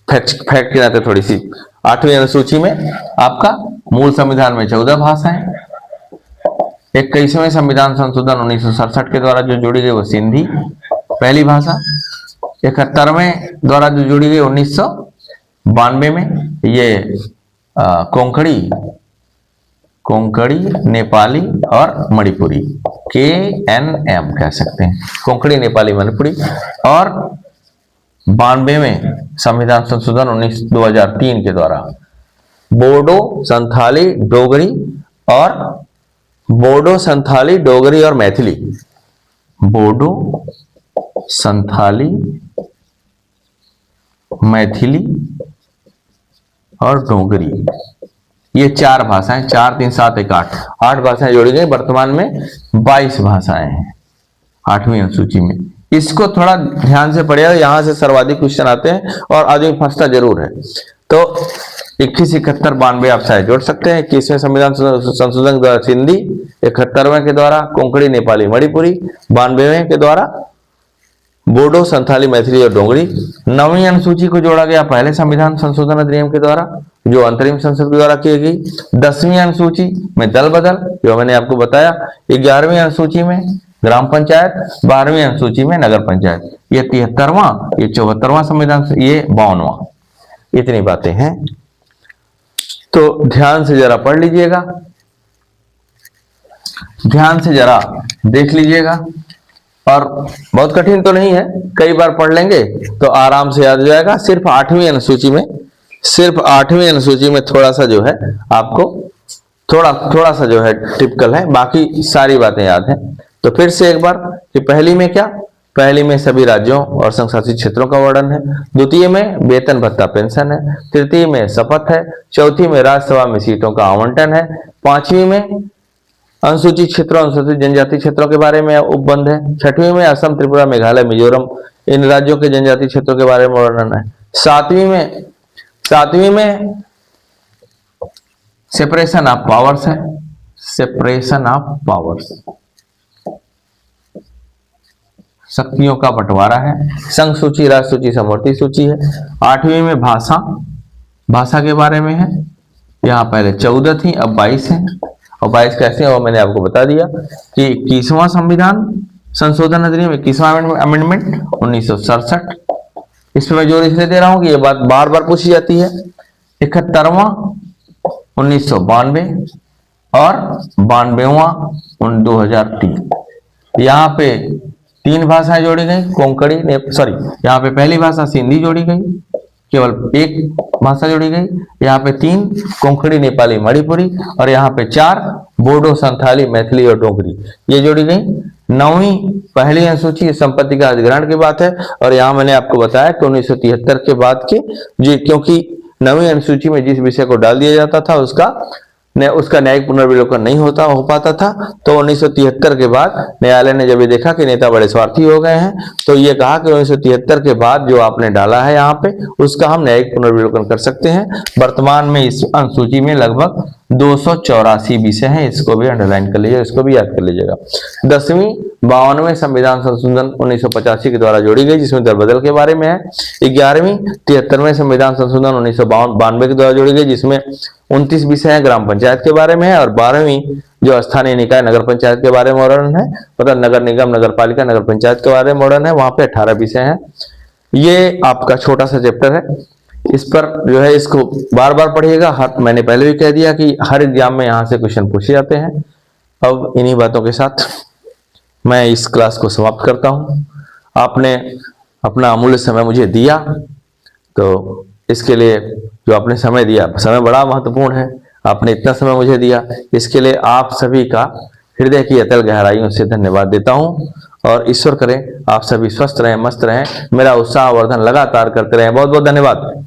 फैक्ट के नाते थोड़ी सी। 8वीं अनुसूची में आपका मूल संविधान में 14 भाषाएं। 21वें संविधान संशोधन 1967 के द्वारा जो जोड़ी गई वो सिंधी पहली भाषा। 71वें द्वारा जो जोड़ी गई 1992 में ये कोंकणी कोंकणी, नेपाली और मणिपुरी, KNM कह सकते हैं, कोंकणी, नेपाली, मणिपुरी। और 92वें संविधान संशोधन 2003 के द्वारा बोडो, संथाली, डोगरी और मैथिली, बोडो, संथाली, मैथिली और डोगरी, ये 4 भाषाएं, 4 3 7 1 8 भाषाएं जोड़ी गई। वर्तमान में 22 भाषाएं हैं 8वीं अनुसूची में। इसको थोड़ा ध्यान से पढ़िएगा, यहां से सर्वाधिक क्वेश्चन आते हैं और आदमी फंसता जरूर है। तो 21, 71, 92 आप शायद जोड़ सकते हैं। 21वें संविधान संशोधन के द्वारा सिंधी, 71वें के द्वारा कोंकणी, नेपाली, मणिपुरी, 92वें के द्वारा बोडो, संथाली, मैथिली और डोगरी। 9वीं अनुसूची को जोड़ा गया पहले संविधान संशोधन अधिनियम के द्वारा, जो अंतरिम संसद के द्वारा की गई। 10वीं अनुसूची में दल बदल, जो मैंने आपको बताया। 11वीं अनुसूची में ग्राम पंचायत, 12वीं अनुसूची में नगर पंचायत। ये 73वां, ये 74वां संविधान, ये 52वां। इतनी बातें हैं, तो ध्यान से जरा पढ़ लीजिएगा, ध्यान से जरा देख लीजिएगा। और बहुत कठिन तो नहीं है, कई बार पढ़ लेंगे तो आराम से याद हो जाएगा। सिर्फ 8वीं अनुसूची में थोड़ा सा जो है आपको थोड़ा सा जो है टिपिकल है, बाकी सारी बातें याद हैं। तो फिर से एक बार कि पहली में क्या, पहली में सभी राज्यों और संघ शासित क्षेत्रों का वर्णन है। द्वितीय में वेतन भत्ता पेंशन है। तृतीय में शपथ है। चौथी में राज्यसभा में सीटों का आवंटन है। 5वीं में अनुसूचित क्षेत्रों, अनुसूचित जनजाति क्षेत्रों के बारे में उपबंध है। 6वीं में असम, त्रिपुरा, मेघालय, मिजोरम, इन राज्यों के जनजाति क्षेत्रों के बारे में वर्णन है। 7वीं में सेपरेशन ऑफ पावर्स है, सेपरेशन ऑफ पावर्स, शक्तियों का बंटवारा है। संघ सूची, राज्य सूची, समवर्ती सूची है। 8वीं में भाषा के बारे में है। यहाँ पहले 14 थी, अब 22 है। और 22 कैसे है वो मैंने आपको बता दिया कि 21वां संविधान संशोधन अधिनियम, 21वां अमेंडमेंट 1967। इसमें मैं जोर इसलिए दे रहा हूं कि ये बात बार बार पूछी जाती है। 71वां 1992 और 92वां 2003। यहाँ पे 3 भाषाएं जोड़ी गई, कोंकणी, यहाँ पे पहली भाषा सिंधी जोड़ी गई, केवल एक भाषा जोड़ी गई। यहाँ पे 3 कोंकणी, नेपाली, मणिपुरी, और यहाँ पे 4 बोडो, संथाली, मैथिली और डोगरी, ये जोड़ी गई। 9वीं पहली अनुसूची संपत्ति का अधिग्रहण की बात है। और यहाँ मैंने आपको बताया कि 1973 के बाद के जी, क्योंकि 9वीं अनुसूची में जिस विषय को डाल दिया जाता था उसका न्यायिक पुनर्विलोकन नहीं हो पाता था, तो 1973 के बाद न्यायालय ने जब ये देखा कि नेता बड़े स्वार्थी हो गए हैं, तो ये कहा कि 1973 के बाद जो आपने डाला है यहाँ पे, उसका हम न्यायिक पुनर्विलोकन कर सकते हैं। वर्तमान में इस अनुसूची में लगभग 284 विषय हैं, इसको भी अंडरलाइन कर लीजिएगा, इसको भी याद कर लीजिएगा। 10वीं 52वें संविधान संशोधन 1985 के द्वारा जोड़ी गई, जिसमें दरबदल के बारे में है। 11वीं 73वें संविधान संशोधन 1992 के द्वारा जोड़ी गई, जिसमें 29 विषय हैं ग्राम पंचायत के बारे में है। और 12वीं जो स्थानीय निकाय नगर पंचायत के बारे में वर्णन है, मतलब नगर निगम, नगर पालिका, नगर पंचायत के बारे में वर्णन है, वहां पे 18 विषय हैं। ये आपका छोटा सा चैप्टर है, इस पर जो है इसको बार बार पढ़िएगा। मैंने पहले भी कह दिया कि हर एग्जाम में यहाँ से क्वेश्चन पूछे जाते हैं। अब इन्हीं बातों के साथ मैं इस क्लास को समाप्त करता हूँ। आपने अपना अमूल्य समय मुझे दिया, तो इसके लिए जो आपने समय दिया, समय बड़ा महत्वपूर्ण है, आपने इतना समय मुझे दिया, इसके लिए आप सभी का हृदय की अतल गहराइयों से धन्यवाद देता हूँ। और ईश्वर करें आप सभी स्वस्थ रहें, मस्त रहें, मेरा उत्साह वर्धन लगातार करते रहें। बहुत बहुत धन्यवाद।